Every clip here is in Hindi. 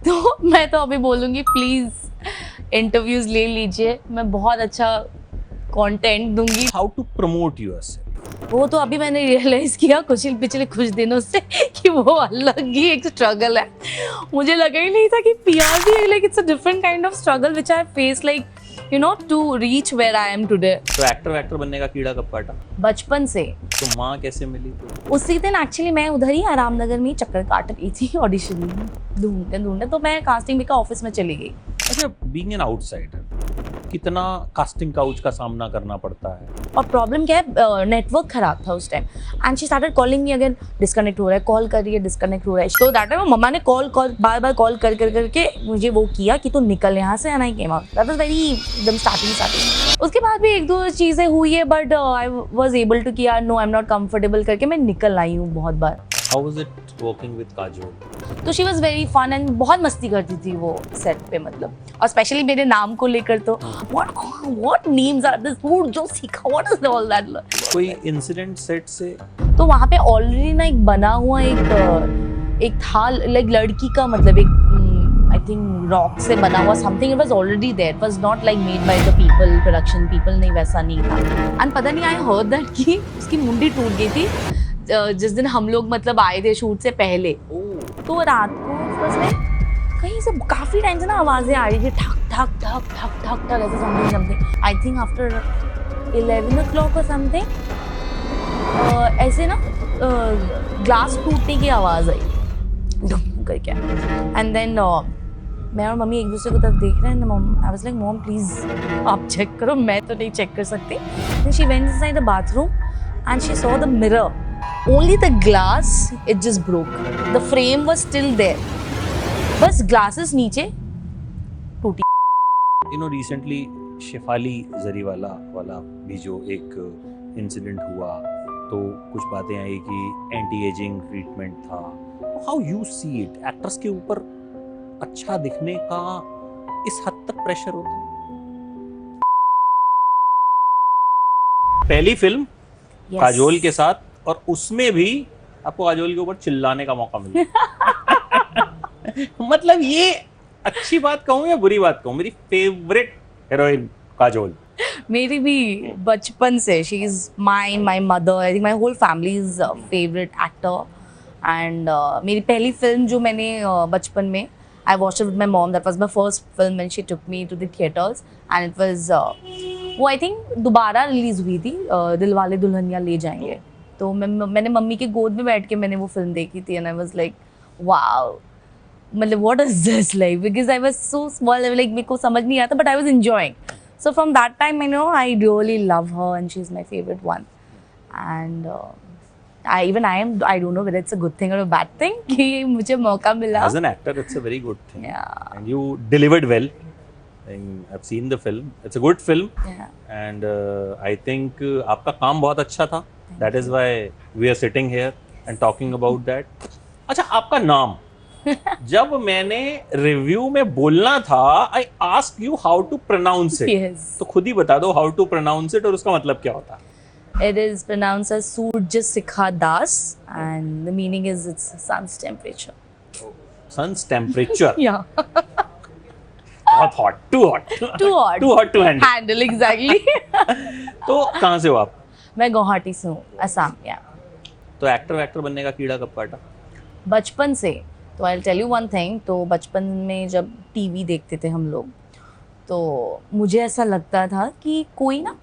तो मैं तो अभी बोलूँगी प्लीज़ इंटरव्यूज़ ले लीजिए, मैं बहुत अच्छा कंटेंट दूंगी। How to promote yourself? वो तो अभी मैंने रियलाइज किया पिछले कुछ दिनों से कि वो अलग ही एक स्ट्रगल है। मुझे लगा ही नहीं था कि पीआर भी like it's a different kind of struggle which I face like you know to reach where I am today. तो एक्टर बनने का कीड़ा कब काटा? बचपन से। तो माँ कैसे मिली? तो उसी दिन एक्चुअली मैं उधर ही रामनगर में चक्कर काट रही थी ऑडिशन ढूंढते तो मैं कास्टिंग का ऑफिस में चली गई। अच्छा, बीइंग एन आउटसाइडर कितना कास्टिंग काउच का सामना करना पड़ता है? और प्रॉब्लम क्या है, नेटवर्क खराब था उस time and she started calling me again, disconnect हो रहा है, कॉल कर रही है, डिस्कनेक्ट हो रहा है। तो दैट टाइम मम्मा ने बार बार कॉल करके मुझे वो किया कि तू निकल यहाँ से, and I came out. That was very एकदम स्टार्टिंग। उसके बाद भी एक दो चीज़ें हुई है but I was able to कि यार no I am not comfortable करके मैं निकल आई हूँ बहुत बार। How was it working with Kajol? तो she was very fun and बहुत मस्ती करती थी वो सेट पे, मतलब, और स्पेशली मेरे नाम को लेकर तो what names are this, food जो सीखा, व्हाट इज ऑल दैट। कोई इंसिडेंट सेट से? तो वहाँ पे ऑलरेडी ना एक बना हुआ एक था लाइक लड़की का, मतलब एक आई थिंक रॉक से बना हुआ something, it was already there, it was not like made by the people, production people, नहीं वैसा नहीं था। एंड पता नहीं आई हर्ड दैट कि उसकी मुंडी टूट गई थी जिस दिन हम लोग मतलब आए थे शूट से पहले। तो रात को कहीं से काफी टाइम से ना आवाजें आ रही थी, ठक ठक ठक ठक ठक ठक ऐसे समथिंग। आई थिंक आफ्टर 11 o'clock और समथिंग ऐसे ना ग्लास टूटने की आवाज आई डुम करके। एंड देन मैं और मम्मी एक दूसरे को तरफ देख रहे हैं। I was like mom please आप चेक करो, मैं तो नहीं चेक कर सकती। Then she went inside the bathroom and she saw the mirror, only the glass it just broke, the frame was still there, बस ग्लासेस नीचे टूटी। You know recently Shefali Jariwala वाला भी जो एक इंसिडेंट हुआ, तो कुछ बातें आई कि एंटी एजिंग ट्रीटमेंट था। How you see it? Actors के ऊपर अच्छा दिखने का इस हद तक प्रेशर होता है? पहली फिल्म Yes. काजोल के साथ, और उसमें भी आपको काजोल के ऊपर चिल्लाने का मौका मिला। मतलब ये अच्छी बात कहूँ या बुरी बात कहूँ, मेरी फेवरेट हीरोइन काजोल। मेरी भी बचपन से, she is my mother, I think my whole family is favourite actor. And मेरी पहली फिल्म जो मैंने बचपन में I watched it with my mom, that was my first film when she took me to the theatres and it was वो आई थिंक दोबारा रिलीज हुई थी, दिलवाले दुल्हनिया ले जाएंगे। तो मैंने मम्मी के गोद में बैठ के मैंने वो फिल्म देखी थी and I was like wow, मतलब what is this, like because I was so small, like मेरे को समझ नहीं आता but I was enjoying. So from that time I know I really love her and she is my favourite one. And I don't know whether it's a good thing or a bad thing कि मुझे मौका मिला। As an actor, it's a very good thing. Yeah. And you delivered well. And I've seen the film. It's a good film. Yeah. And I think आपका काम बहुत अच्छा था. That is why we are sitting here and talking about that. अच्छा, आपका नाम जब मैंने रिव्यू में बोलना था, I asked you how to pronounce it. Yes. तो खुद ही बता दो how to pronounce it और उसका मतलब क्या होता है? It is pronounced as Surya Sikha Das and the meaning is it's sun's temperature. Sun's temperature. Yeah. बहुत hot, too hot. Too hot. Too hot to handle. Handle exactly. तो कहाँ से हो आप? मैं गुवाहाटी से हूँ, असम। या तो एक्टर बनने का कीड़ा कब काटा? बचपन से। तो I tell you one thing, तो बचपन में जब टीवी देखते थे हम लोग तो मुझे ऐसा लगता था कि कोई ना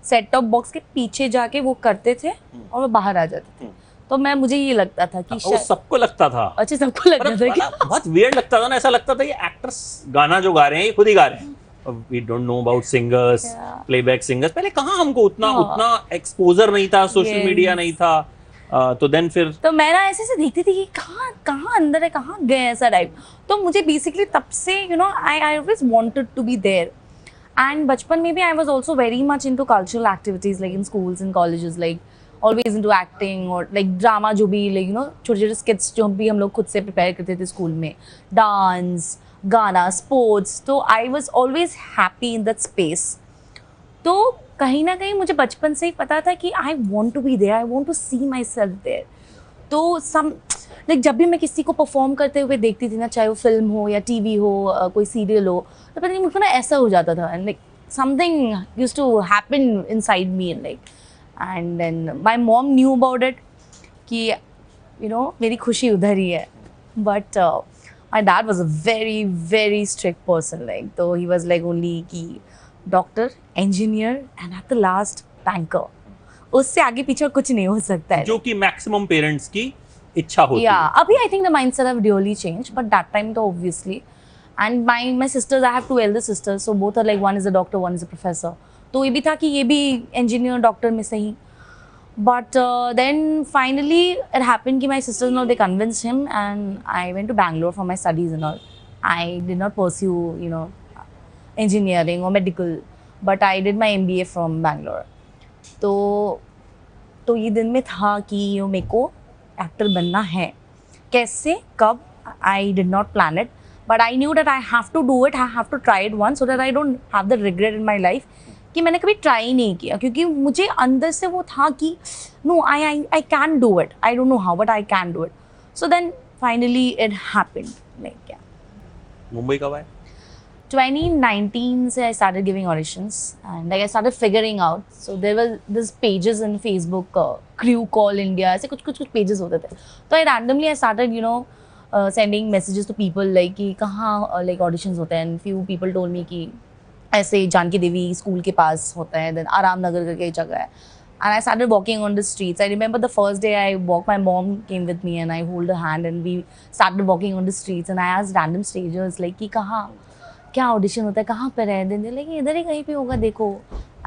सेट टॉप बॉक्स के पीछे जाके वो करते थे और वो बाहर आ जाते थे। तो मुझे ये लगता था कि वो सबको लगता था। अच्छा, सबको लगता था कि बहुत वियर्ड लगता था ना, ऐसा लगता था ये एक्टर्स गाना जो गा रहे हैं ये खुद ही गा रहे हैं। We don't know about singers, playback singers. पहले कहाँ हमको उतना एक्सपोजर नहीं था, सोशल मीडिया नहीं था। तो देन फिर तो मैं ना ऐसे देखती थी कि कहाँ अंदर है, कहाँ गए ऐसा टाइप। तो मुझे बेसिकली तब से you know I always wanted to be there. And बचपन में भी I was also very much into cultural activities like in schools and colleges, like always into acting और लाइक ड्रामा, जो भी लाइक यू नो छोटे छोटे स्किट्स जो भी हम लोग खुद से प्रिपेयर करते थे स्कूल में, डांस, गाना, स्पोर्ट्स। तो I was always happy in that space. तो कहीं ना कहीं मुझे बचपन से ही पता था कि I want to be there, I want to see myself there. तो लाइक जब भी मैं किसी को परफॉर्म करते हुए देखती थी ना, चाहे वो फिल्म हो या टीवी हो, कोई सीरियल हो, तो पता नहीं मुझको ना ऐसा हो जाता था, and like something used to happen inside me, and like and then my mom knew about it कि यू नो मेरी खुशी उधर ही है. But my dad was a very very strict person, like तो ही वाज लाइक ओनली कि doctor, engineer and at the last banker. उससे आगे पीछे कुछ नहीं हो सकता है, जो कि मैक्सिमम पेरेंट्स की इच्छा होती yeah है. abhi I think the mindset have really changed, but that time though obviously. And my sisters, I have two elder sisters, so both are like, one is a doctor, one is a professor. तो ये भी था कि ये भी engineer doctor में से ही. But then finally it happened कि my sisters now they convinced him, and I went to Bangalore for my studies and all. I did not pursue engineering or medical, but I did my MBA from Bangalore. तो ये दिन में था कि मेरे को एक्टर बनना है. कैसे, कब, I did not plan it, but I knew that I have to do it, I have to try it once, so that I don't have the regret in my life कि मैंने कभी ट्राई नहीं किया, क्योंकि मुझे अंदर से वो था कि no I can do it, I don't know how but I can do it. So then finally it happened. Like क्या मुंबई कब आए? 2019 से I started giving auditions, and like I started figuring out. So there were these pages in Facebook, Crew Call India, ऐसे कुछ pages होते थे. तो I randomly I started sending messages to people like कि कहाँ like auditions होते हैं, and few people told me कि ऐसे जानकी देवी स्कूल के पास होता है, then आराम नगर करके जगह है. And I started walking on the streets. I remember the first day I walked, my mom came with me and I hold her hand and we started walking on the streets, and I asked random strangers like कि कहाँ क्या ऑडिशन होता है, कहाँ पर है. दिन लाइक इधर ही कहीं पे होगा, देखो.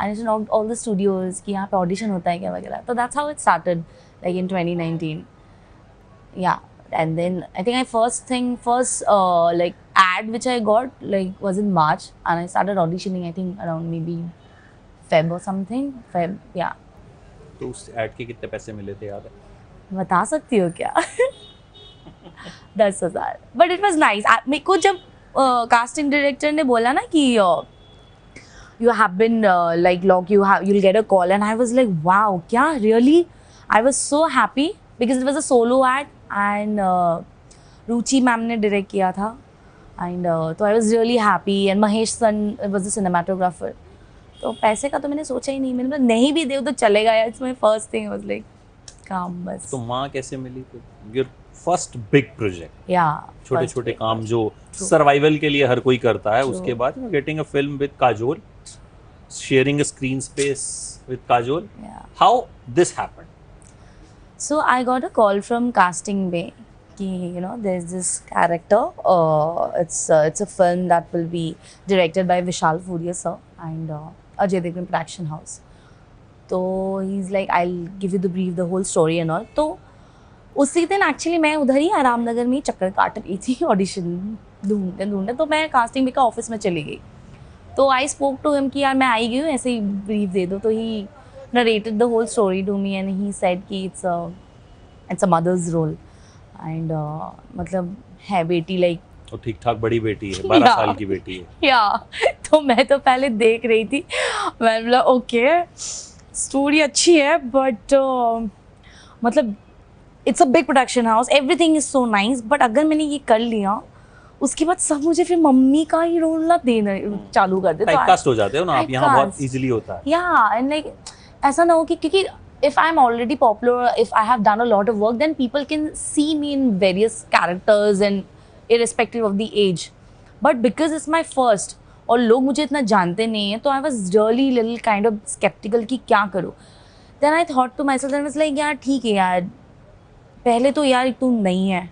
एंड ऑल द स्टूडियोज कि यहाँ पे ऑडिशन होता है क्या वगैरह. तो that's how it started like in 2019. Yeah and then I think I first like ad which I got like was in March, and I started auditioning I think around maybe Feb or something. Feb, yeah. तो उस ऐड के कितने पैसे मिले थे, याद है? बता सकती हो क्या? 10,000. But it was nice. मेरे को जब कास्टिंग डायरेक्टर ने बोला ना कि you have been like log you'll get a call, and I was like wow, क्या really? I was so happy because it was a solo ad, and Ruchi ma'am ने डायरेक्ट किया था, and तो I was really happy, and Mahesh sun was the cinematographer. तो पैसे का तो मैंने सोचा ही नहीं, मैंने बोला नहीं भी दे तो चलेगा यार. It's my first thing. Was like काम बस. तो माँ कैसे मिली? तो योर फर्स्ट बिग प्रोजेक्ट, या छोटे छोटे काम जो सर्वाइवल के लिए हर कोई करता है. True. उसके बाद getting a film with Kajol, sharing a screen space with Kajol. How this happened? So I got a call from Casting Bay कि there's this character, it's a film that will be directed by Vishal Furia sir and Ajay Devgn production house. तो he's like I'll give you the brief, the whole story and all. तो उसी दिन एक्चुअली मैं उधर ही आराम नगर में चक्कर काट रही थी ऑडिशन ढूंढते, तो मैं कास्टिंग बे का ऑफिस में चली गई. तो आई स्पोक टू हिम कि यार मैं आई गई हूँ, ऐसे ही ब्रीफ दे दो. तो he narrated the whole story to me, and he said कि it's a mother's role, and मतलब है बेटी लाइक तो ठीक ठाक बड़ी बेटी है, 12 साल की बेटी है. या तो मैं तो पहले देख रही थी, मैं बोला ओके स्टोरी अच्छी है, बट मतलब it's a big production house, everything is so nice. But अगर मैंने ये कर लिया उसके बाद सब मुझे फिर मम्मी का ही रोल ना देना चालू कर दे. टाइपकास्ट हो जाते हो ना आप, यहाँ बहुत इजीली होता है. या एंड लाइक ऐसा ना हो कि क्योंकि if I'm already popular, if I have done a lot of work, then people can see me in various characters and irrespective of the age. But because it's my first और लोग मुझे इतना जानते नहीं हैं, तो I was really little kind of skeptical कि क्या करूँ. Then I thought to myself, then I was like यार ठीक है यार, पहले तो यार तू नहीं है,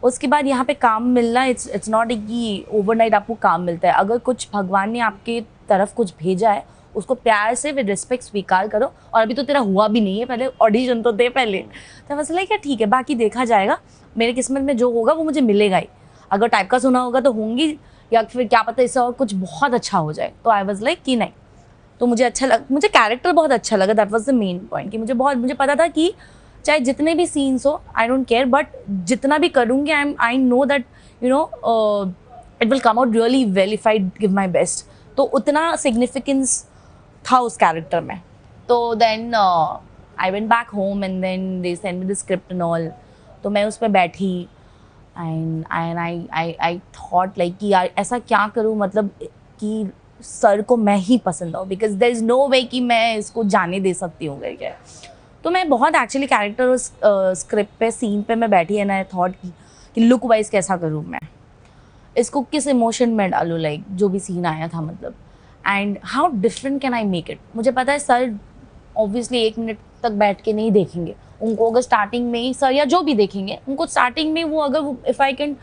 उसके बाद यहाँ पे काम मिलना it's not कि overnight आपको काम मिलता है. अगर कुछ भगवान ने आपके तरफ कुछ भेजा है उसको प्यार से विद रिस्पेक्ट स्वीकार करो. और अभी तो तेरा हुआ भी नहीं है, पहले ऑडिशन तो दे पहले. तो बस लाइक क्या ठीक है, बाकी देखा जाएगा, मेरे किस्मत में जो होगा वो मुझे मिलेगा ही. अगर टाइप का सुना होगा तो होंगी, या फिर क्या पता इससे और कुछ बहुत अच्छा हो जाए. तो आई वाज लाइक कि नहीं. तो मुझे अच्छा लगा, मुझे कैरेक्टर बहुत अच्छा लगा. That was the main point कि मुझे पता था कि चाहे जितने भी सीन्स हो आई डोंट केयर, बट जितना भी करूँगी I know that it will come out really well if I give my best. तो उतना सिग्निफिकेंस था उस कैरेक्टर में. तो then I went back home and then they send me the script and all. तो तो मैं उस पर बैठी एंड आई थॉट लाइक कि यार ऐसा क्या करूँ मतलब कि सर को मैं ही पसंद आऊँ, बिकॉज देयर इज़ नो वे कि मैं इसको जाने दे सकती हूँ करके। तो मैं बहुत एक्चुअली कैरेक्टर स्क्रिप्ट पे सीन पे मैं बैठी एंड आई थॉट कि लुक वाइज कैसा करूँ मैं, इसको किस इमोशन में डालूँ, लाइक जो भी सीन आया था मतलब, and how different can I make it. मुझे पता है सर ऑब्वियसली 1 मिनट तक बैठ के नहीं देखेंगे, उनको अगर स्टार्टिंग में ही सर या जो भी देखेंगे उनको स्टार्टिंग में वो अगर if I can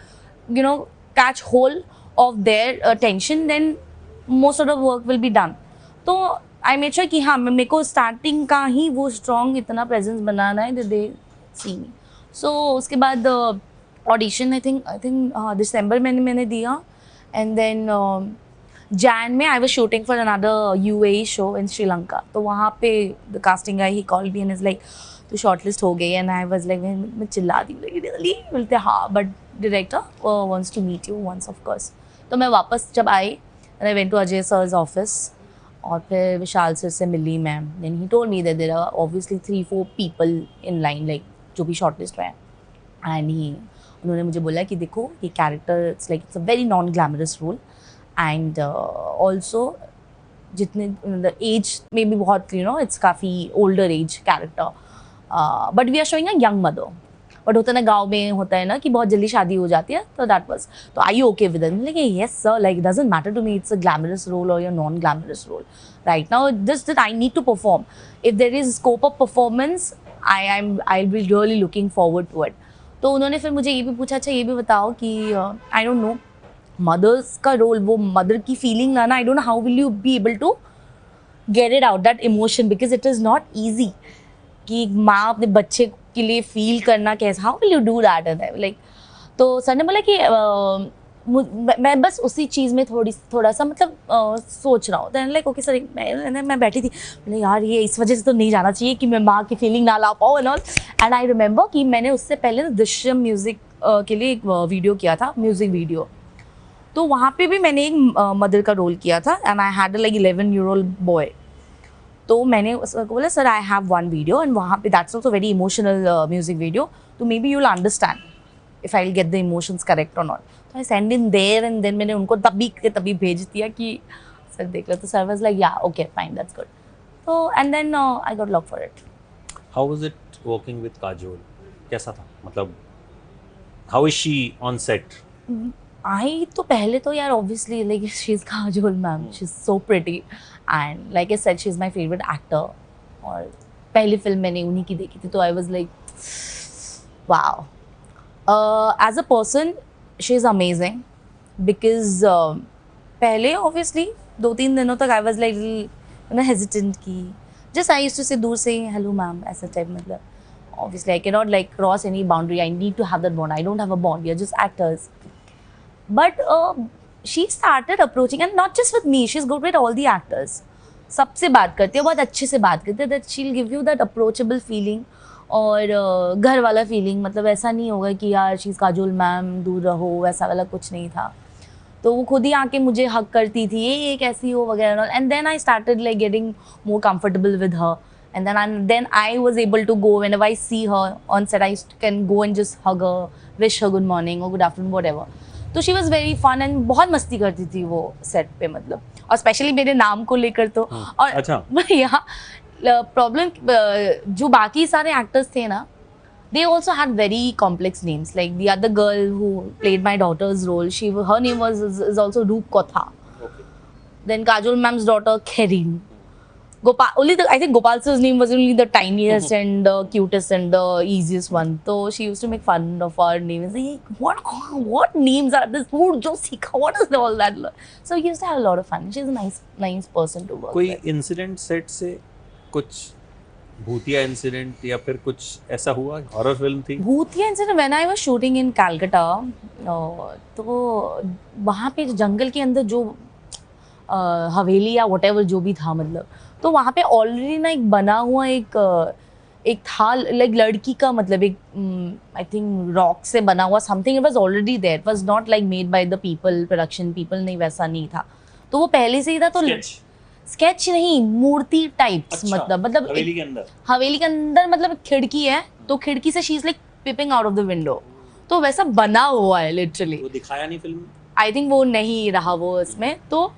you know catch whole of their attention then most of the work will be done. तो आई मेक श्योर कि हाँ मेरे को स्टार्टिंग का ही वो स्ट्रॉन्ग इतना प्रेजेंस बनाना है दैट दे सी मी। सो उसके बाद ऑडिशन आई थिंक दिसंबर में मैंने दिया एंड देन जैन में आई was shooting for another UAE show in Sri Lanka. तो वहाँ पे the casting guy he called me and is like तो शॉर्टलिस्ट हो गई एंड आई वाज लाइक मैं चिल्ला दी रियली, बोलते हाँ but director wants to meet you once of course. तो मैं वापस जब आई and I went to Ajay sir's office और फिर विशाल सर से मिली मैं, then he told me that there are obviously 3-4 people in line like जो भी शॉर्टलिस्ट हुए हैं एंड ही उन्होंने मुझे बोला कि देखो ये character it's like it's a very non glamorous role and also जितने एज में भी बहुत यू नो इट्स काफ़ी older age character but we are showing a young mother. But होता है ना गाँव में होता है ना कि बहुत जल्दी शादी हो जाती है, तो दैट वाज तो are you okay with it? Like yes sir, like doesn't matter to me it's a glamorous role और your non glamorous role right now, just that I need to perform, if there is scope of performance I will be really looking forward to it. तो उन्होंने फिर मुझे ये भी पूछा अच्छा ये भी बताओ कि आई डोंट नो मदर्स का रोल, वो मदर की फीलिंग लाना, I don't know how will you be able to get it out that emotion, because it is not easy कि माँ अपने बच्चे के लिए फील करना कैसा, how will you do that and like. तो सर ने बोला कि मैं बस उसी चीज़ में थोड़ा सा मतलब सोच रहा हूँ। तो लाइक ओके सर, मैं बैठी थी, मैंने यार ये इस वजह से तो नहीं जाना चाहिए कि मैं माँ की फीलिंग ना ला पाऊँ and all. And I remember कि मैंने उससे पहले दृश्यम म्यूज़िक के लिए एक वीडियो किया था, म्यूज़िक वीडियो, तो वहाँ पे भी मैंने एक मदर का रोल किया था and I had like 11-year-old boy. तो मैंने उसको बोला sir I have one video and वहाँ पे that's also very emotional music video, तो maybe you will understand if I will get the emotions correct और नॉट। तो I send in there and then मैंने उनको तभी भेज दिया कि सर देख लो। तो sir was like yeah okay fine that's good. तो and then I got luck for it. How was it working with Kajol? कैसा था, मतलब how is she on set? I तो पहले तो यार obviously like she is Kajol ma'am, she is so pretty and like I said she is my favourite actor, और पहली फिल्म मैंने उन्हीं की देखी थी, तो I was like wow. As a person she is amazing because पहले ऑब्वियसली 2-3 दिनों तक आई वाज लाइक हेजिटेंट की just I used to say दूर से हेलो मैम ऐसा टाइप, मतलब obviously I cannot like cross any boundary, I need to have that bond, I don't have a bond, we are just actors. But she started approaching and not just with me, she's good with all the actors. सबसे बात करती है, बहुत अच्छे से बात करती है, that she'll give you that approachable feeling और घर वाला फीलिंग, मतलब ऐसा नहीं होगा कि यार शी इज़ काजोल मैम दूर रहो, वैसा वाला कुछ नहीं था। तो वो खुद ही आके मुझे हक करती थी ये कैसी हो वगैरह, and then I started like getting more comfortable with her. And then I was able to go whenever I see her on set. I can go and just hug her, wish her good morning or good afternoon, whatever. तो she was very fun and बहुत मस्ती करती थी वो set पे, मतलब, और स्पेशली मेरे नाम को लेकर तो. और अच्छा यहाँ प्रॉब्लम जो बाकी सारे एक्टर्स थे ना, they also had very complex names. Like the other girl who played my daughter's role, her name is also Roop Kotha. Okay. Then Kajol ma'am's daughter Kherin. I think Gopal sir's name was only the tiniest and the cutest and the easiest one. So she used to make fun of our names. Like, what names are this? Who just what is all that? So we used to have a lot of fun. She's a nice person to work with. कोई इंसिडेंट सेट से कुछ भूतिया इंसिडेंट या फिर कुछ ऐसा हुआ? हॉरर फिल्म थी? भूतिया incident when I was shooting in Calcutta, तो वहाँ पे जंगल के अंदर जो हवेली या व्हाटएवर जो भी था, मतलब, तो वहाँ पे ऑलरेडी ना एक बना हुआ एक था, लाइक लड़की का, मतलब एक आई थिंक रॉक से बना हुआ something, it was already there, it was not like made by the people, production people, नहीं वैसा नहीं था, तो वो पहले से ही था. तो स्केच नहीं, मूर्ति टाइप्स. अच्छा, मतलब हवेली के अंदर मतलब खिड़की है, तो खिड़की से she is like peeping out of the window. तो वैसा बना हुआ है लिटरली. वो दिखाया नहीं फिल्म में? आई थिंक वो नहीं रहा वो इसमें. तो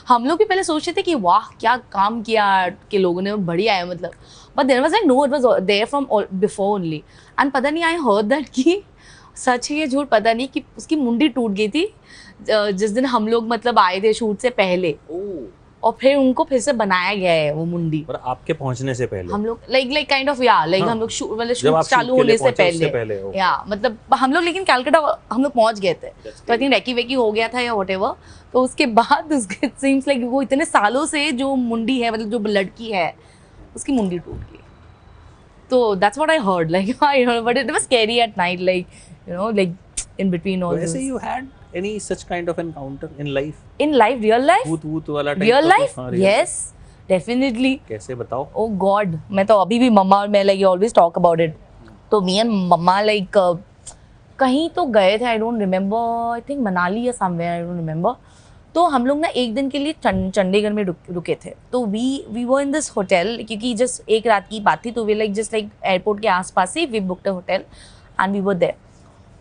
हम लोग भी पहले सोचते थे कि वाह क्या काम किया कि लोगों ने, बढ़िया है मतलब. But there was like no, it was there from before only. And पता नहीं, आई हर्ड दैट कि सच है ये झूठ पता नहीं, कि उसकी मुंडी टूट गई थी जिस दिन हम लोग मतलब आए थे शूट से पहले. और फिर उनको फिर से बनाया गया है वो मुंडी. पर आपके पहुंचने से पहले हम लोग लाइक काइंड ऑफ या लाइक हम लोग मतलब शूट चालू होने से पहले या मतलब हम लोग लेकिन कलकत्ता हम लोग पहुंच गए थे. तो आई थिंक रेकी वेकी हो गया था या व्हाटएवर. तो उसके बाद उसके इट सीम्स लाइक वो इतने सालों से जो मुंडी है मतलब जो लड़की है उसकी मुंडी टूट गई. तो that's what I heard like I heard but it was scary at night like you know like in between all this. वैसे you had any such kind of encounter in life? In life, real life? भूत वाला type? Real life? Yes, definitely. कैसे बताओ? Oh God, मैं तो अभी भी मम्मा और मैं like always talk about it. तो me and मम्मा like कहीं तो गए थे, I don't remember, I think Manali या somewhere, I don't remember. तो हम लोग ना एक दिन के लिए चंडीगढ़ में रुके थे. तो we were in this hotel क्योंकि just एक रात की बात थी. तो we like just like airport के आसपास ही we booked a hotel and we were there.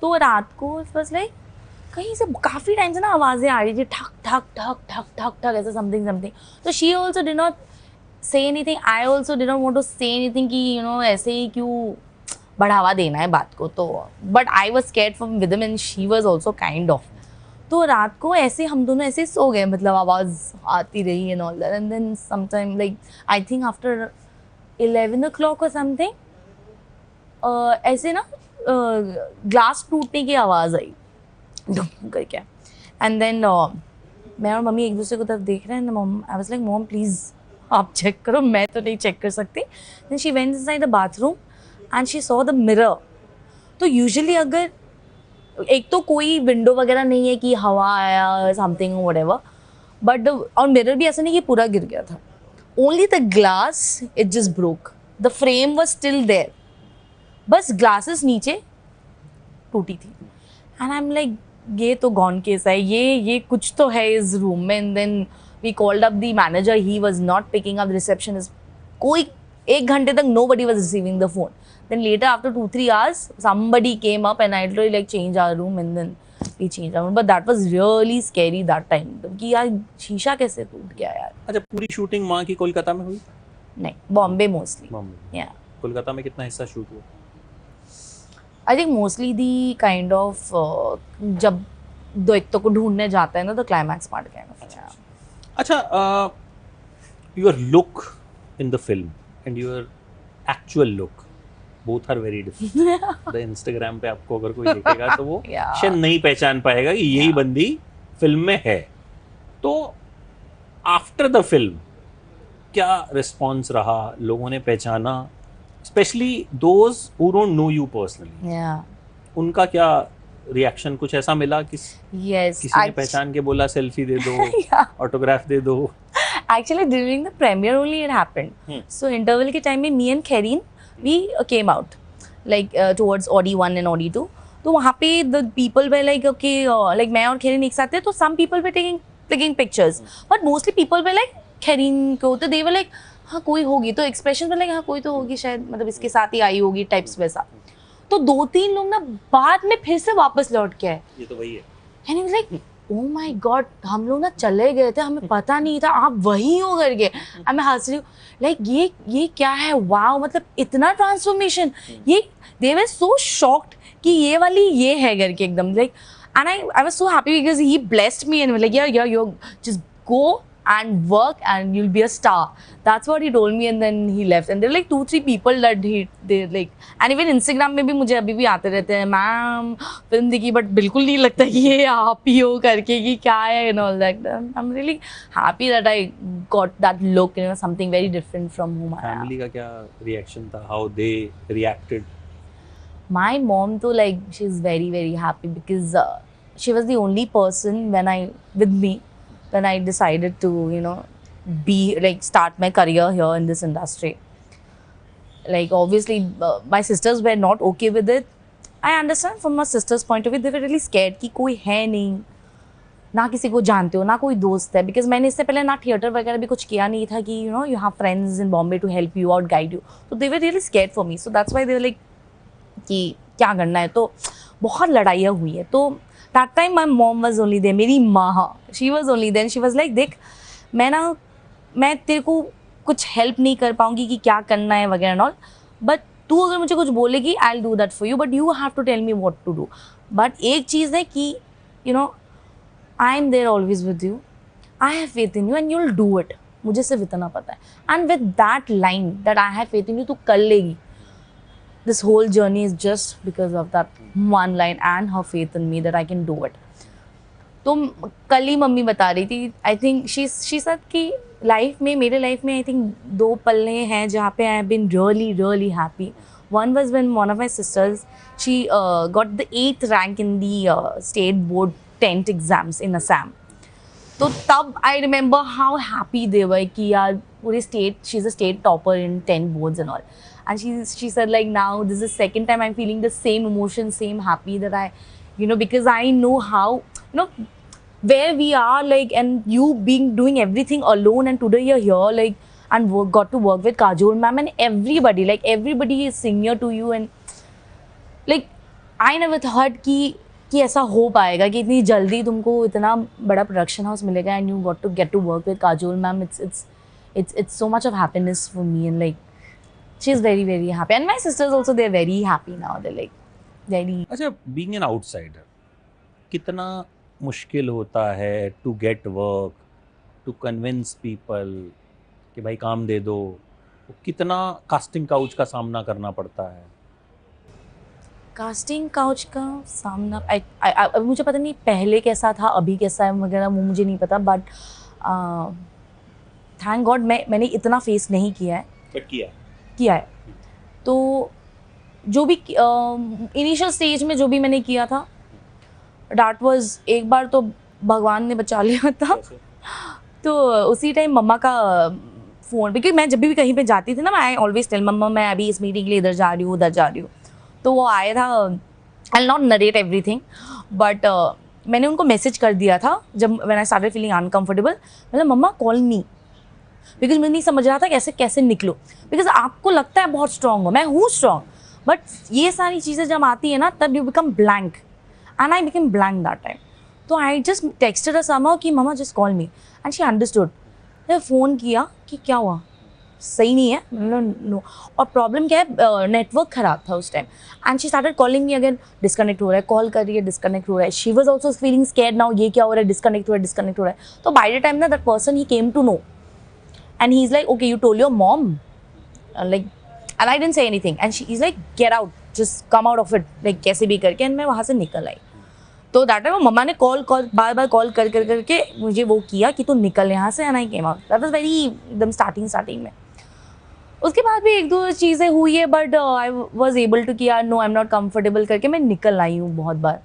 तो रात को बस लाइक कहीं से काफ़ी टाइम से ना आवाज़ें आ रही थी, ठक ठक ठक ठक ठक ठक ऐसा समथिंग समथिंग. तो she also did not say anything, I also did not want to say anything कि यू नो ऐसे ही क्यों बढ़ावा देना है बात को. तो but I was scared from with him and she was also kind of. तो रात को ऐसे हम दोनों ऐसे सो गए, मतलब आवाज़ आती रही and all that. And then sometime like I think after 11 o'clock और समथिंग ऐसे ना ग्लास टूटने की आवाज़ आई डुम करके. एंड देन मैं और मम्मी एक दूसरे को तरफ देख रहे हैं. I was like mom please आप चेक करो, मैं तो नहीं चेक कर सकती. Then she went inside the bathroom and she saw the mirror. तो यूजुअली अगर एक तो कोई विंडो वगैरह नहीं है कि हवा आया समथिंग व्हाटएवर, बट और मिरर भी ऐसा नहीं कि पूरा गिर गया था. Only the glass it just broke, the frame was still there, बस ग्लासेस नीचे टूटी थी. एंड आई एम लाइक ये तो गॉन केस है, ये कुछ तो है इस रूम में. And then we called up the manager, he was not picking up the receptionist. कोई 1 घंटे तक nobody was receiving the phone. Then later after 2-3 hours somebody came up and I literally like changed our room and then we changed our room. But that was really scary that time कि यार शीशा कैसे टूट गया यार. अच्छा, पूरी शूटिंग माँ की कोलकाता में हुई? नहीं, बॉम्बे मोस्टली. बॉम्बे. या कोलकाता में कितना हिस्सा शूट हुआ? I think mostly the kind of जब द्वैतों को ढूंढने जाता है ना तो क्लाइमैक्स पार्ट काइंड ऑफ. अच्छा, your look in the film and your actual look both are very different. The Instagram पे आपको अगर कोई देखेगा तो वो शायद नहीं पहचान पाएगा कि यही बंदी फिल्म में है. तो आफ्टर द फिल्म क्या रिस्पॉन्स रहा? लोगों ने पहचाना, specially those who don't know you personally, उनका क्या रिएक्शन? कुछ ऐसा मिला कि किसी ने पहचान के बोला सेल्फी दे दो, ऑटोग्राफ दे दो? Actually during the premiere only it happened. So interval के time में me and Kherin we came out like towards Audi 1 and Audi 2. तो वहाँ पे the people were like okay like मैं और Kherin एक साथ थे, तो some people were taking pictures, but mostly people were like Kherin को, तो they were like हाँ कोई होगी, तो expression were like हाँ कोई तो होगी शायद, मतलब इसके साथ ही आई होगी टाइप्स वैसा. तो 2-3 लोग ना बाद में फिर से वापस लौट के आए. ये तो वही है. And he was like oh my God, हम लोग ना चले गए थे, हमें पता नहीं था आप वही हो करके. अब मैं हंस रही हूँ लाइक ये क्या है, वाओ, मतलब इतना ट्रांसफॉर्मेशन. ये दे वर सो शॉक्ड कि ये वाली ये है करके एकदम like. And I was so happy because he blessed me and like यार you just go and work and you'll be a star. That's what he told me and then he left. And there were like 2-3 people that they like, and even Instagram में भी मुझे अभी भी आते रहते हैं, मैम फिल्म देखी बट बिल्कुल नहीं लगता कि ये आप ही हो करके कि क्या है and all that. I'm really happy that I got that look, you know, something very different from whom I am. Family का क्या reaction था? How they reacted? My mom तो like she's very happy because she was the only person with me when I decided to, you know, start my career here in this industry. Like obviously my sisters were not okay with it. I understand from my sister's point of view, they were really scared कि कोई है नहीं, ना किसी को जानते हो, ना कोई दोस्त है, because मैंने इससे पहले ना थिएटर वगैरह भी कुछ किया नहीं था कि you know you have friends in Bombay to help you out, guide you. So they were really scared for me. So that's why they were like कि क्या करना है, तो बहुत लड़ाइयाँ हुई है। तो that time my mom was only there, मेरी माँ, she was only there, she was like देख मैं तेरे को कुछ हेल्प नहीं कर पाऊंगी कि क्या करना है वगैरह नॉल, बट तू अगर मुझे कुछ बोलेगी I will do that for you, but you have to tell me what to do. But एक चीज़ है कि you know I am there always with you, I have faith in you and you will do it, मुझे सिर्फ इतना पता है। And with that line that I have faith in you, तू कर लेगी, this whole journey is just because of that one line and her faith in me that I can do it. तो कल ही मम्मी बता रही थी, आई थिंक शी सेड कि लाइफ में, मेरे लाइफ में आई थिंक 2 पल हैं जहाँ पे I have been really really happy. One was when one of my sisters, she got the 8th rank in the state board 10th exams in Assam. तो तब I remember how happy they were कि यार पूरे state, she's a state topper in 10 boards and all. And she said like now this is the second time I'm feeling the same emotion, same happy that I, because I know how, where we are like, and you doing everything alone, and today you're here like, and got to work with Kajol ma'am and everybody, like everybody is senior to you, and like I never thought कि ऐसा हो पाएगा कि इतनी जल्दी तुमको इतना बड़ा प्रोडक्शन हाउस मिलेगा, and you got to work with Kajol ma'am. It's so much of happiness for me, and like she's very very happy, and my sisters also, they're very happy now, they're like very. अच्छा, being an outsider, कितना मुश्किल होता है to get work, to convince people कि भाई काम दे दो, कितना कास्टिंग काउच का सामना करना पड़ता है? कास्टिंग काउच का सामना मुझे पता नहीं पहले कैसा था, अभी कैसा है वगैरह, वो मुझे नहीं पता, बट थैंक गॉड मैंने इतना फेस नहीं किया है, बट किया है। तो जो भी इनिशियल स्टेज में जो भी मैंने किया था, दैट वाज, एक बार तो भगवान ने बचा लिया था। तो उसी टाइम मम्मा का फ़ोन, बिकॉज मैं जब भी कहीं पे जाती थी ना, मैं आई ऑलवेज टेल मम्मा मैं अभी इस मीटिंग के लिए इधर जा रही हूँ, उधर जा रही हूँ। तो वो आया था, I will not narrate everything, but मैंने उनको मैसेज कर दिया था जब when I started feeling uncomfortable, मतलब मम्मा कॉल मी, बिकॉज मैं नहीं समझ रहा था कैसे निकलो, बिकॉज आपको लगता है बहुत स्ट्रॉन्ग हो, मैं हूँ स्ट्रॉन्ग, बट ये सारी चीज़ें जब आती है ना, तब you become blank, and I become blank that time. तो I just texted her somehow कि मम्मा just call me, and she understood. मैंने फ़ोन किया कि क्या हुआ, सही नहीं है, नो, और प्रॉब्लम क्या है, नेटवर्क ख़राब था उस time, and she started calling me again, disconnect हो रहा है, कॉल कर रही है, डिस्कनेक्ट हो रहा है। She was also feeling scared now, ये क्या हो रहा है, डिस्कनेक्ट हो रहा है। तो बाय द टाइम ना that person he came to know, and he is like okay you told your mom, like, and I didn't say anything, and she is like get out, just come out of it, like कैसे भी करके, एंड मैं वहाँ से निकल आई। तो दैट टाइम मम्मा ने बार बार कॉल करके मुझे वो किया कि तू निकल यहाँ से, and I came out. That was very एकदम स्टार्टिंग में। उसके बाद भी 1-2 चीज़ें हुई है, but I was able to कि यार no I am not comfortable करके मैं निकल आई हूँ बहुत बार।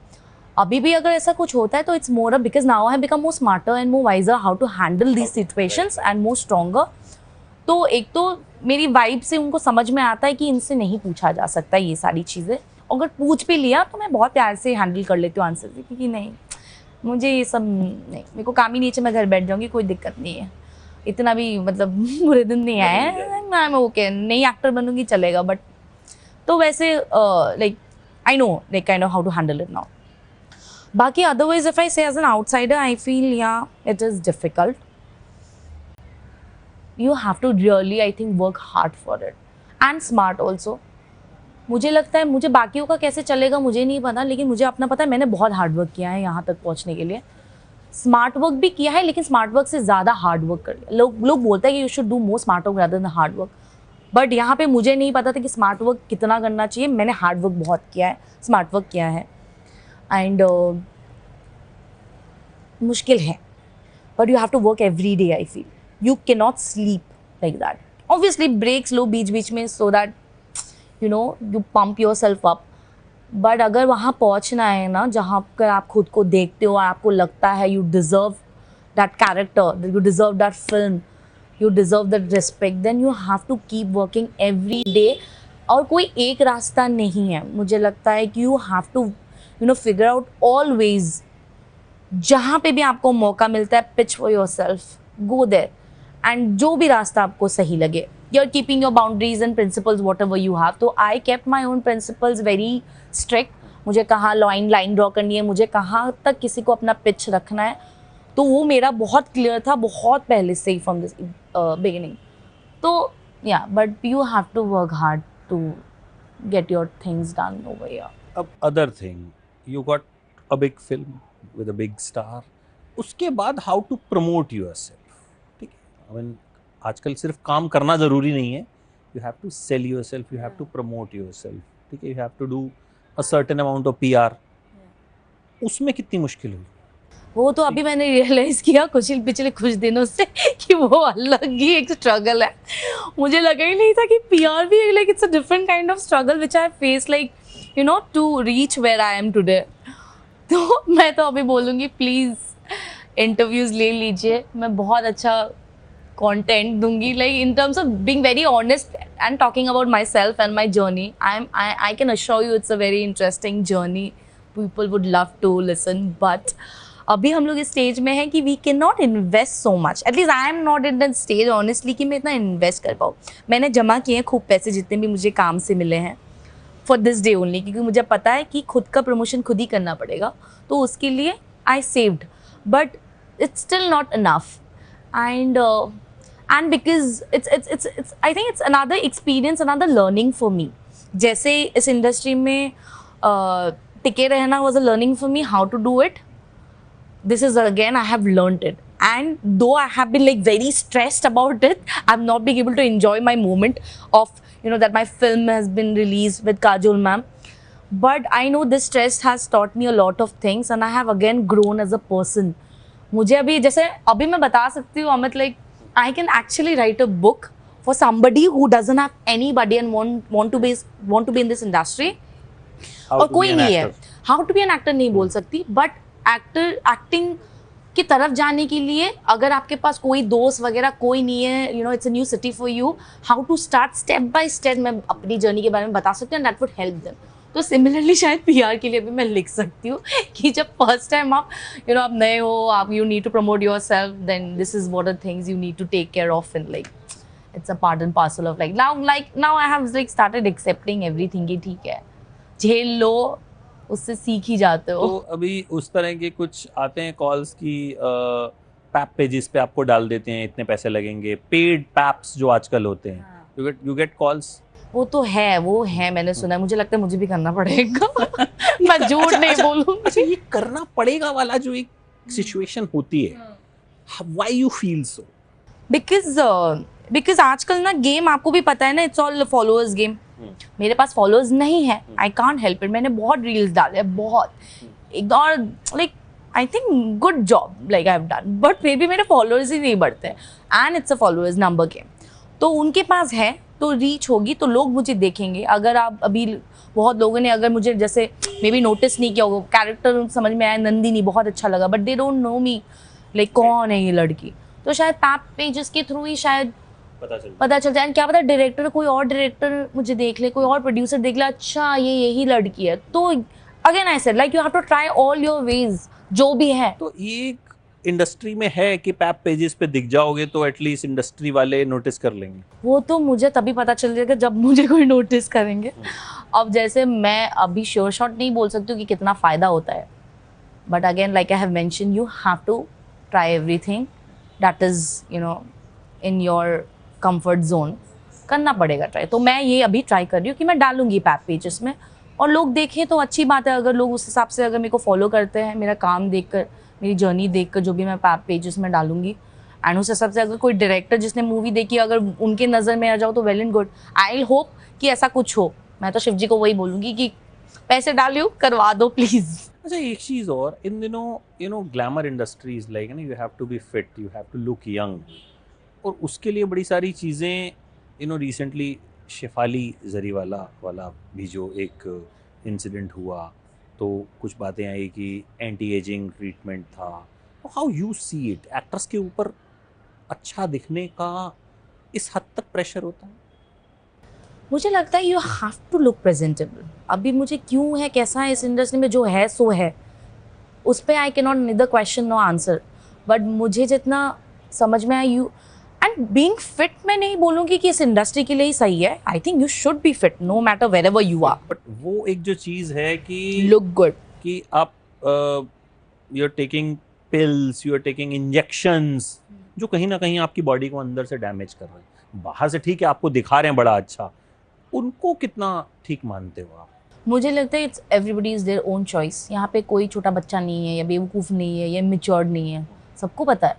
अभी भी अगर ऐसा कुछ होता है तो it's more up because now I have become more smarter and more wiser how to handle these situations and more stronger. तो एक तो मेरी वाइब से उनको समझ में आता है कि इनसे नहीं पूछा जा सकता ये सारी चीज़ें, अगर पूछ भी लिया तो मैं बहुत प्यार से हैंडल कर लेती हूँ आंसर से, क्योंकि नहीं मुझे ये सब नहीं, मेरे को काम ही नीचे, मैं घर बैठ जाऊँगी, कोई दिक्कत नहीं है, इतना भी मतलब बुरे दिन नहीं आए हैं, मैं ओके, नहीं एक्टर बनूंगी चलेगा, बट तो वैसे like I know like I know how to handle it now. बाकी otherwise if I say as an outsider I feel yeah it is difficult, you have to really I think work hard for it and smart also. मुझे लगता है, मुझे बाकियों का कैसे चलेगा मुझे नहीं पता, लेकिन मुझे अपना पता है मैंने बहुत हार्ड वर्क किया है यहाँ तक पहुँचने के लिए। स्मार्ट वर्क भी किया है, लेकिन स्मार्ट वर्क से ज़्यादा हार्ड वर्क कर लिया। लोग बोलते हैं कि you should do more smart work rather than hard work, but यहाँ पे मुझे नहीं पता था कि स्मार्ट वर्क कितना करना चाहिए। मैंने हार्ड वर्क बहुत किया है, स्मार्ट वर्क किया है, एंड मुश्किल है, but you have to work every day. I feel you can not sleep like that, obviously breaks लो बीच में, so that you know you pump yourself up, but अगर वहाँ पहुँचना है ना जहाँ पर आप खुद को देखते हो और आपको लगता है you deserve that character, you deserve that film, you deserve that respect, then you have to keep working every day. और कोई एक रास्ता नहीं है, मुझे लगता है कि you have to figure out always, जहाँ पे भी आपको मौका मिलता है, pitch for yourself, go there, and जो भी रास्ता आपको सही लगे you're keeping your boundaries and principles whatever you have. तो I kept my own principles very strict. मुझे कहाँ लाइन ड्रॉ करनी है, मुझे कहाँ तक किसी को अपना पिच रखना है, तो वो मेरा बहुत क्लियर था बहुत पहले से ही फ्रॉम दिस बिगिनिंग. तो yeah but you have to work hard to get your things done over here. अब other thing, you got a big film with a big star, उसके बाद हाउ टू प्रमोट योरसेल्फ. ठीक है, आई मीन आजकल सिर्फ काम करना ज़रूरी नहीं है, you have to sell yourself, you have to promote yourself. ठीक है, you have to do a certain amount of PR. उसमें कितनी मुश्किल हुई? वो तो अभी मैंने रियलाइज़ किया पिछले कुछ दिनों से कि वो अलग ही एक स्ट्रगल है. मुझे लगा ही नहीं था कि PR भी like it's a different kind of struggle which I face like you know to reach where I am today. तो मैं तो अभी बोलूँगी प्लीज़ इंटरव्यूज़ ले लीजिए, मैं बहुत अच्छा कंटेंट दूंगी, like in terms of being very honest and talking about myself and my journey. I can assure you it's a very interesting journey, people would love to listen. But अभी हम लोग इस स्टेज में हैं कि we can not invest so much, at least I am not in that stage honestly कि मैं इतना इन्वेस्ट कर पाऊँ. मैंने जमा किए हैं खूब पैसे जितने भी मुझे काम से मिले हैं फॉर दिस डे ओनली, क्योंकि मुझे पता है कि खुद का प्रमोशन खुद ही करना पड़ेगा. तो उसके लिए I saved, but it's still not enough. and because it's I think it's another experience, another learning for me. जैसे इस इंडस्ट्री में टिके रहना was a learning for me, how to do it. This is again I have learned it, and though I have been like very stressed about it, I've not been able to enjoy my moment of that my film has been released with Kajol ma'am. But I know this stress has taught me a lot of things, and I have again grown as a person. मुझे अभी जैसे अभी मैं बता सकती हूँ Amit, like I can actually write a book for somebody who doesn't have anybody and want to be in this industry. और कोई नहीं है. How to be an actor नहीं बोल सकती, but acting की तरफ जाने के लिए अगर आपके पास कोई दोस्त वगैरह कोई नहीं है, it's a new city for you, how to start step by step मैं अपनी जर्नी के बारे में बता सकती हूँ, and that would help them. तो सिमिलरली शायद PR के लिए भी मैं लिख सकती हूँ कि जब फर्स्ट टाइम आप आप नए हो, आप you need to promote yourself, then this is what are things you need to take care of, in like it's a part and parcel of now I have like started accepting everything कि ठीक है, झेल लो, उससे सीख ही जाते हो. तो अभी उस तरह के कुछ आते हैं कॉल्स की पैप पेजेस पे आपको डाल देते हैं, इतने पैसे लगेंगे, पेड पैप्स जो आजकल होते हैं, यू गेट कॉल्स. वो है मैंने सुना है, मुझे लगता है मुझे भी करना पड़ेगा. मैं झूठ नहीं बोलूंगी. अच्छा, ये करना पड़ेगा वाला जो एक सिचुएशन होती है, why you feel so? Because आजकल ना गेम आपको भी पता है ना, इट्स ऑल फॉलोअर्स गेम. मेरे पास फॉलोअर्स नहीं है, आई कांट हेल्प इट. मैंने बहुत रील्स डाले हैं, बहुत एक और like I think good job like I have done, but फिर भी मेरे फॉलोअर्स ही नहीं बढ़ते, and it's a followers number game. तो उनके पास है तो रीच होगी तो लोग मुझे देखेंगे. अगर आप अभी बहुत लोगों ने अगर मुझे जैसे मे बी नोटिस नहीं किया होगा, कैरेक्टर समझ में आया नंदिनी बहुत अच्छा लगा, but they don't know me like कौन है ये लड़की, तो शायद पैप पेजेस के थ्रू ही शायद पता चल जाए. क्या पता डायरेक्टर कोई और डायरेक्टर मुझे देख ले, कोई और प्रोड्यूसर देख ले, अच्छा ये यही लड़की है. तो again I said like you have to try all your ways जो भी है. तो ये इंडस्ट्री में है कि पैप पेजेस पे दिख जाओगे तो एटलीस्ट इंडस्ट्री वाले नोटिस कर लेंगे. वो तो मुझे तभी पता चल जाएगा जब मुझे कोई नोटिस करेंगे. अब जैसे मैं अभी श्योर शॉट नहीं बोल सकती हूँ कि कितना फ़ायदा होता है, but again like I have mention, you have to try everything that is in your comfort zone. करना पड़ेगा ट्राई. तो मैं ये अभी ट्राई कर रही हूँ कि मैं डालूंगी पैप पेजेस में, और लोग देखें तो अच्छी बात है. अगर लोग उस हिसाब से अगर मेरे को फॉलो करते हैं, मेरा काम देखकर, मेरी जर्नी देखकर, जो भी मैं पैप पेजेस में डालूंगी, एंड उस हिसाब से अगर कोई डायरेक्टर जिसने मूवी देखी अगर उनके नज़र में आ जाओ तो well and good. I hope कि ऐसा कुछ हो. मैं तो शिव जी को वही बोलूँगी कि पैसे डालियो, करवा दो प्लीज़. अच्छा, एक चीज़ और, इन दिनों glamour industries like you have to be fit, you have to look young, और उसके लिए बड़ी सारी चीज़ें रिसेंटली शेफाली जरीवाला वाला भी जो एक इंसिडेंट हुआ, तो कुछ बातें आई कि एंटी एजिंग ट्रीटमेंट था. How you see it? Actors के ऊपर अच्छा दिखने का इस हद तक प्रेशर होता है? मुझे लगता है you have to look presentable. अभी मुझे क्यों है, कैसा है इस इंडस्ट्री में, जो है सो है, उस पर I can not neither question no answer. But मुझे जितना समझ में आया, एंड बीइंग फिट मैं नहीं बोलूँगी कि इस इंडस्ट्री के लिए ही सही है. I think you should be fit no matter wherever you are. But वो एक जो चीज़ है कि लुक गुड. कि आप you are taking pills, you are taking injections जो कहीं ना कहीं आपकी बॉडी को अंदर से डैमेज कर रहे हैं. बाहर से ठीक है आपको दिखा रहे हैं बड़ा अच्छा, उनको कितना ठीक मानते हो आप? मुझे लगता है it's everybody is their own choice. यहाँ पे कोई छोटा बच्चा नहीं है या बेवकूफ़ नहीं है या मेच्योर्ड नहीं है. सबको पता है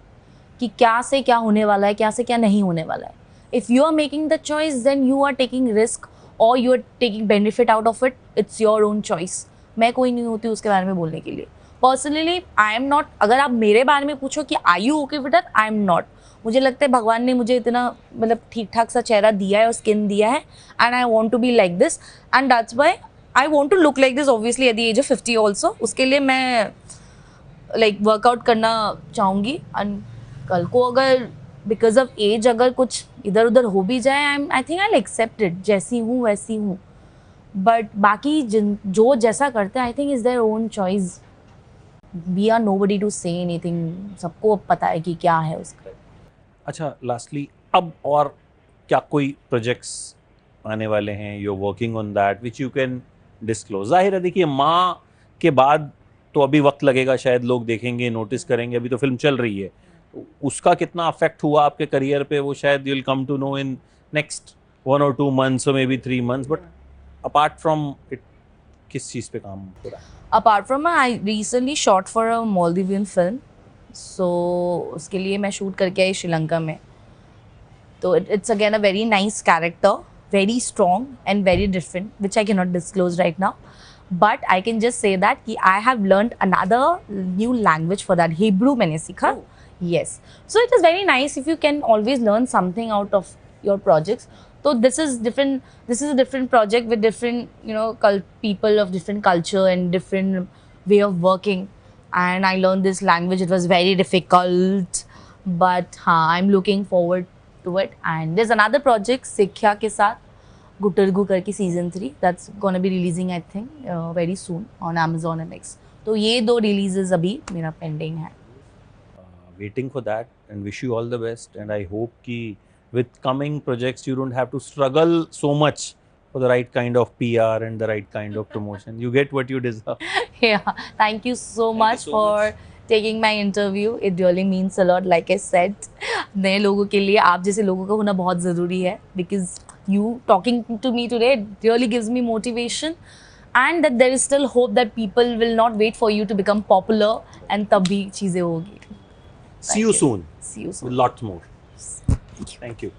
कि क्या से क्या होने वाला है, क्या से क्या नहीं होने वाला है. If you are making the choice then you are taking risk और you are taking benefit out of it. It's your own choice. मैं कोई नहीं होती उसके बारे में बोलने के लिए. Personally I am not. अगर आप मेरे बारे में पूछो कि are you okay with that, I am not. मुझे लगता है भगवान ने मुझे इतना मतलब ठीक ठाक सा चेहरा दिया है और स्किन दिया है and I want to be like this and that's why I want to look like this obviously at the age of 50 also. उसके लिए मैं लाइक वर्कआउट करना चाहूँगी. एंड कल को अगर बिकॉज ऑफ एज अगर कुछ इधर उधर हो भी जाए I think I accept it. जैसी हूँ वैसी हूँ. बट बाकी जो जैसा करते हैं I think is their own choice. We are nobody to say anything. सबको पता है कि क्या है उसका. अच्छा, लास्टली अब और क्या कोई प्रोजेक्ट्स आने वाले हैं, you are working on that which you can disclose? जाहिर है देखिए माँ के बाद तो अभी वक्त लगेगा, शायद लोग देखेंगे, नोटिस करेंगे. अभी तो फिल्म चल रही है, तो उसका कितना अफेक्ट हुआ आपके करियर पे वो शायद you will come to know in next 1 or 2 months or maybe 3 months. But apart from it किस चीज़ पे काम हो रहा है? Apart from I recently shot for a Maldivian film. So उसके लिए मैं शूट करके आई श्रीलंका में. तो it's again a very nice character, very strong and very different, which I cannot disclose right now. But I can just say that कि I have learned another new language for that. Hebrew मैंने सीखा. Yes. So it is very nice if you can always learn something out of your projects. So this is different. This is a different project with different, people of different culture and different way of working. And I learned this language. It was very difficult, but I'm looking forward to it. And there's another project Sikhya के साथ गुटरगु करके season 3. That's gonna be releasing I think very soon on Amazon MX. तो ये 2 releases अभी मेरा pending है. Waiting for that and wish you all the best. And I hope कि with coming projects you don't have to struggle so much for the right kind of PR and the right kind of promotion. You get what you deserve. Yeah, thank you so much for taking my interview. It really means a lot. Like I said, नए लोगों के लिए आप जैसे लोगों का होना बहुत ज़रूरी है. Because you talking to me today really gives me motivation, and that there is still hope that people will not wait for you to become popular, and तब भी चीज़ें होगी. See you soon. See you soon. With lots more. Thank you.